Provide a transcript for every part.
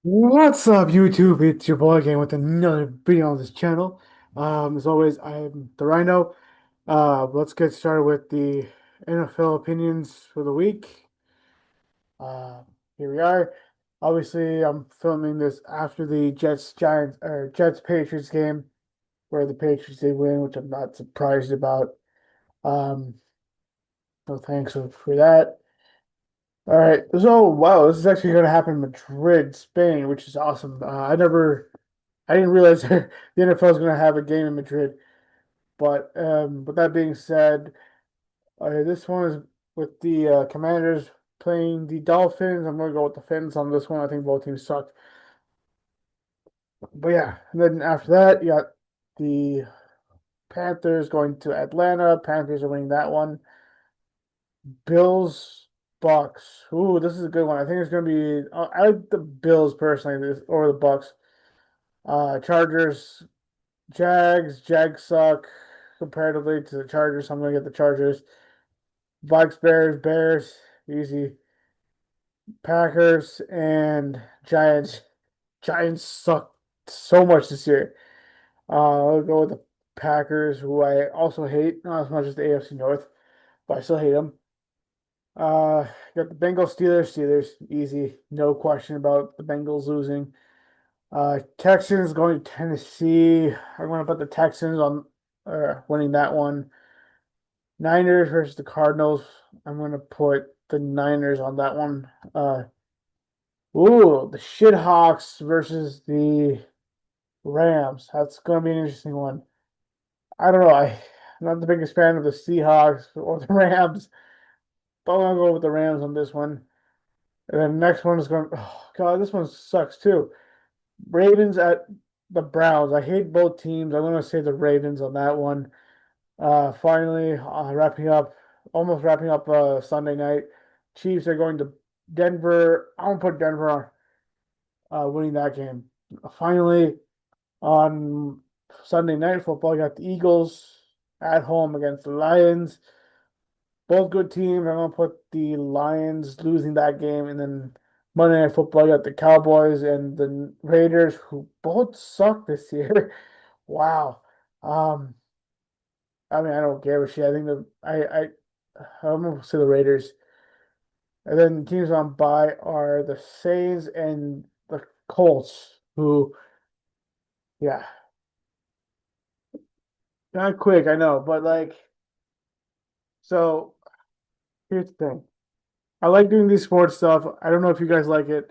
What's up, YouTube? It's your boy again with another video on this channel. As always, I'm the Rhino. Let's get started with the NFL opinions for the week. Uh, Here we are. Obviously, I'm filming this after the Jets Patriots game, where the Patriots did win, which I'm not surprised about. Um, so thanks for that. All right. So, wow, this is actually going to happen in Madrid, Spain, which is awesome. I didn't realize the NFL is going to have a game in Madrid. But with that being said, this one is with the Commanders playing the Dolphins. I'm going to go with the Fins on this one. I think both teams suck. But yeah, and then after that, you got the Panthers going to Atlanta. Panthers are winning that one. Bills, Bucks. Ooh, this is a good one. I think it's going to be. I like the Bills personally over the Bucks. Chargers, Jags suck comparatively to the Chargers. So I'm gonna get the Chargers. Bucks, Bears, easy. Packers and Giants. Giants suck so much this year. I'll go with the Packers, who I also hate, not as much as the AFC North, but I still hate them. Uh, got the Bengals, Steelers, easy, no question about the Bengals losing. Texans going to Tennessee. I'm going to put the Texans on winning that one. Niners versus the Cardinals. I'm going to put the Niners on that one. The Shithawks versus the Rams. That's going to be an interesting one. I don't know. I'm not the biggest fan of the Seahawks or the Rams, but I'm going to go with the Rams on this one. And then the next one is going, oh, God, this one sucks too. Ravens at the Browns. I hate both teams. I'm going to say the Ravens on that one. Finally, almost wrapping up Sunday night. Chiefs are going to Denver. I won't put Denver on winning that game. Finally, on Sunday night football, you got the Eagles at home against the Lions. Both good teams. I'm gonna put the Lions losing that game, and then Monday Night Football, you got the Cowboys and the Raiders, who both suck this year. Wow. Um, I mean, I don't give a shit. I think I'm gonna say the Raiders. And then teams on bye are the Saints and the Colts, who, yeah, not quick, I know, but like, so here's the thing. I like doing these sports stuff. I don't know if you guys like it.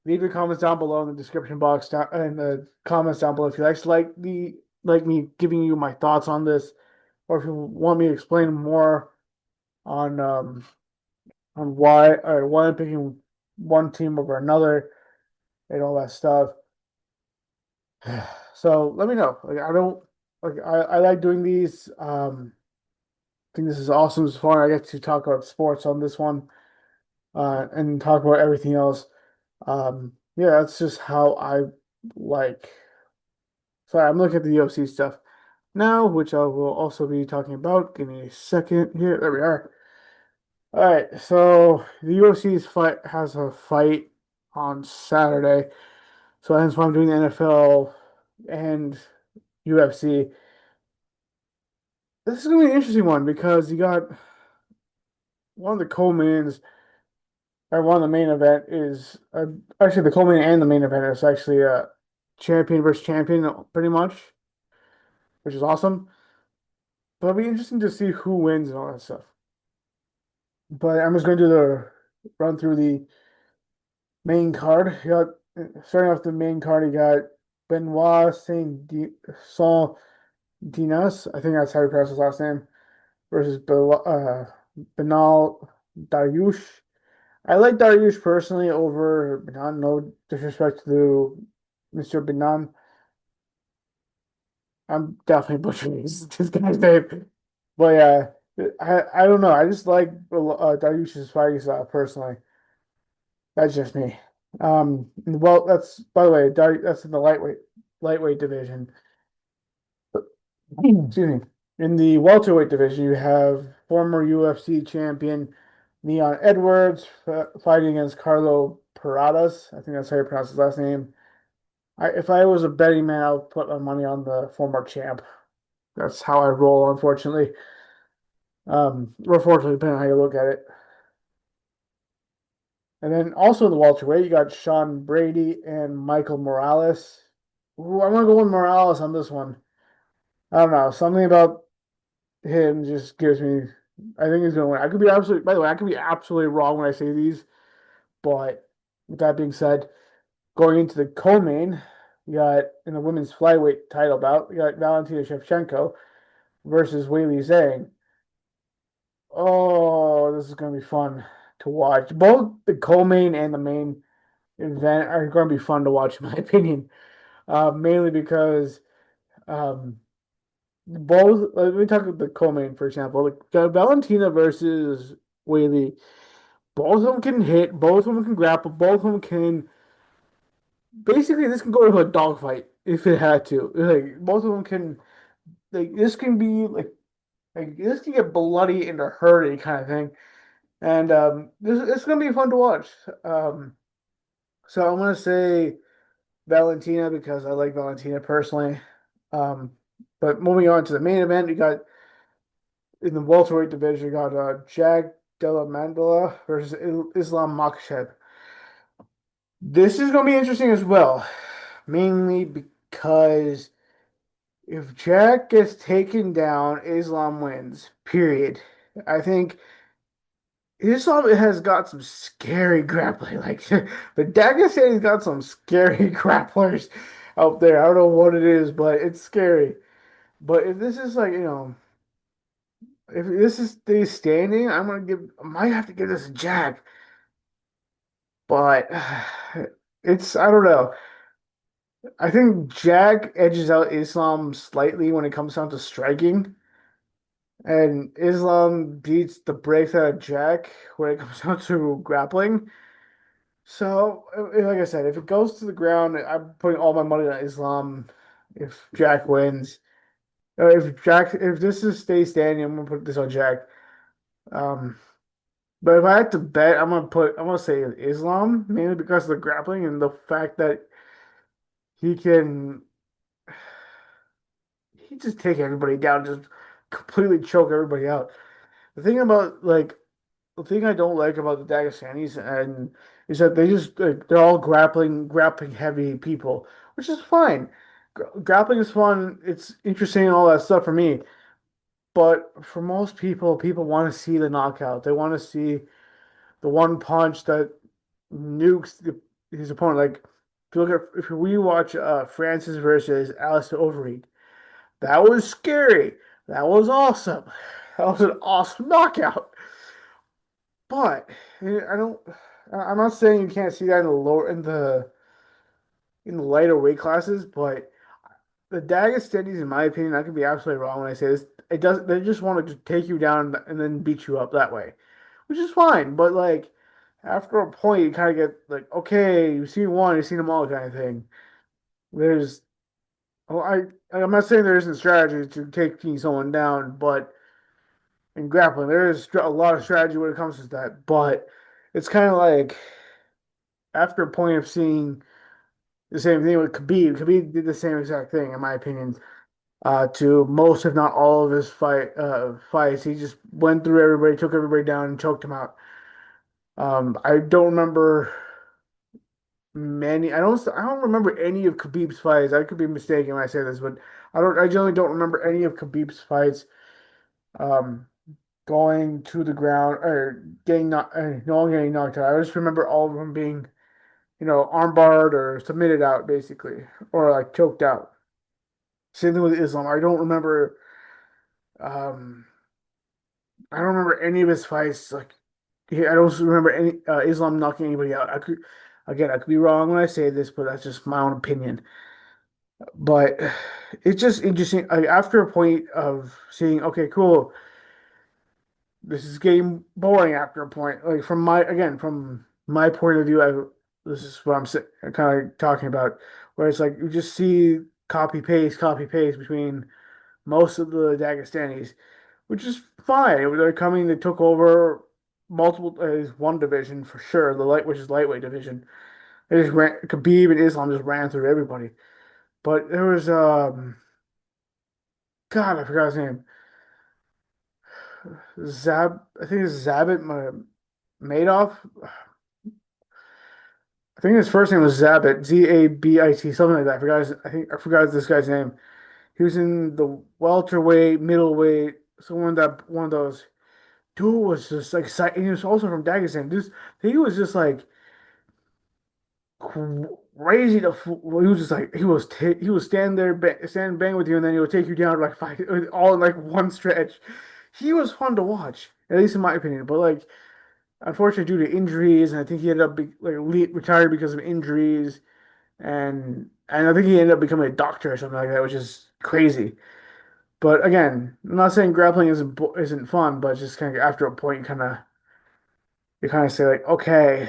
Leave your comments down below in the description box down in the comments down below if you guys like me giving you my thoughts on this, or if you want me to explain more on why I'm picking one team over another and all that stuff. So let me know. Like I don't like I like doing these. I think this is awesome. It's fun. I get to talk about sports on this one, and talk about everything else. Yeah, that's just how I like. Sorry, I'm looking at the UFC stuff now, which I will also be talking about. Give me a second here. There we are. All right, so the UFC's fight has a fight on Saturday, so hence why I'm doing the NFL and UFC. This is gonna be an interesting one because you got one of the co-mains, or one of the main event is actually the co-main and the main event is actually a champion versus champion, pretty much, which is awesome. But it'll be interesting to see who wins and all that stuff. But I'm just gonna do the run through the main card. You got starting off the main card, you got Benoit Saint Dinas. I think that's how you pronounce his last name, versus Benal Dariush. I like Dariush personally over Benan. No disrespect to Mr. Benan. I'm definitely butchering this guy's name. But yeah, I don't know. I just like Dariush's fighting style personally. That's just me. Well, that's by the way, that's in the lightweight division. Excuse me. In the welterweight division, you have former UFC champion Leon Edwards fighting against Carlo Paradas. I think that's how you pronounce his last name. If I was a betting man, I would put my money on the former champ. That's how I roll, unfortunately. Or fortunately, depending on how you look at it. And then also in the welterweight, you got Sean Brady and Michael Morales. Ooh, I'm gonna go with Morales on this one. I don't know. Something about him just gives me. I think he's gonna win. I could be absolutely. By the way, I could be absolutely wrong when I say these. But with that being said, going into the co-main, you got in the women's flyweight title bout, you got Valentina Shevchenko versus Weili Zhang. Oh, this is gonna be fun to watch. Both the co-main and the main event are going to be fun to watch, in my opinion. Mainly because um, both. Let me talk about the co-main, for example. Like Valentina versus Weili. Both of them can hit. Both of them can grapple. Both of them can. Basically, this can go to a dogfight if it had to. Like both of them can. Like this can be like this can get bloody and hurting kind of thing. And this it's gonna be fun to watch. So I'm gonna say Valentina because I like Valentina personally. Um, but moving on to the main event, you got in the welterweight division, you got Jack Della Mandela versus Islam Makhachev. This is going to be interesting as well, mainly because if Jack gets taken down, Islam wins. Period. I think Islam has got some scary grappling. Like the Dagestani's got some scary grapplers out there. I don't know what it is, but it's scary. But if this is like, if this is stays standing, I might have to give this a Jack. But I don't know. I think Jack edges out Islam slightly when it comes down to striking, and Islam beats the brakes out of Jack when it comes down to grappling. So, like I said, if it goes to the ground, I'm putting all my money on Islam. If Jack wins, if this is stay standing, I'm gonna put this on Jack. Um, but if I had to bet, I'm gonna say Islam mainly because of the grappling and the fact that he can he just take everybody down, just completely choke everybody out. The thing about like the thing I don't like about the Dagestanis and is that they just like, they're all grappling heavy people, which is fine. Grappling is fun. It's interesting and all that stuff for me. But for most people, people want to see the knockout. They want to see the one punch that nukes his opponent. Like if we watch Francis versus Alistair Overeem, that was scary. That was awesome. That was an awesome knockout. But I don't. I'm not saying you can't see that in the lower in the lighter weight classes, but the Dagestanis, in my opinion, I could be absolutely wrong when I say this. It does. They just want to take you down and then beat you up that way, which is fine. But like after a point, you kind of get like, okay, you've seen one, you've seen them all, kind of thing. There's, well, I'm not saying there isn't strategy to taking someone down, but in grappling, there is a lot of strategy when it comes to that. But it's kind of like after a point of seeing the same thing with Khabib. Khabib did the same exact thing, in my opinion. To most, if not all, of his fights, he just went through everybody, took everybody down, and choked him out. I don't remember many. I don't remember any of Khabib's fights. I could be mistaken when I say this, but I generally don't remember any of Khabib's fights. Um, going to the ground or no one getting knocked out. I just remember all of them being, armbarred or submitted out basically, or like choked out. Same thing with Islam. Um, I don't remember any of his fights. Like, I don't remember any Islam knocking anybody out. I could be wrong when I say this, but that's just my own opinion. But it's just interesting. Like, after a point of seeing, okay, cool, this is getting boring after a point. Like from my point of view, this is what I'm kind of talking about, where it's like you just see copy paste between most of the Dagestanis, which is fine. They took over multiple is one division for sure, the light which is lightweight division. They just ran Khabib and Islam just ran through everybody. But there was God, I forgot his name. I think it's Madoff. I think his first name was Zabit, Zabit, something like that. I forgot this guy's name. He was in the welterweight, middleweight, someone that one of those. Dude was just like, and he was also from Dagestan. He was just like crazy he was just like he was stand there, stand bang with you, and then he would take you down like five, all in like one stretch. He was fun to watch, at least in my opinion. But like, unfortunately, due to injuries, and I think he ended up retired because of injuries, and I think he ended up becoming a doctor or something like that, which is crazy. But again, I'm not saying grappling isn't fun, but just kind of after a point, you kind of say like, okay,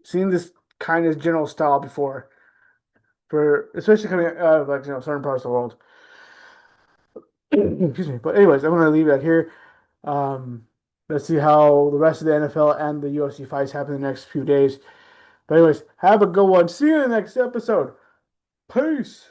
seen this kind of general style before, for especially coming out of like certain parts of the world. Excuse me. But anyways, I'm gonna leave that here. Um, let's see how the rest of the NFL and the UFC fights happen in the next few days. But anyways, have a good one. See you in the next episode. Peace.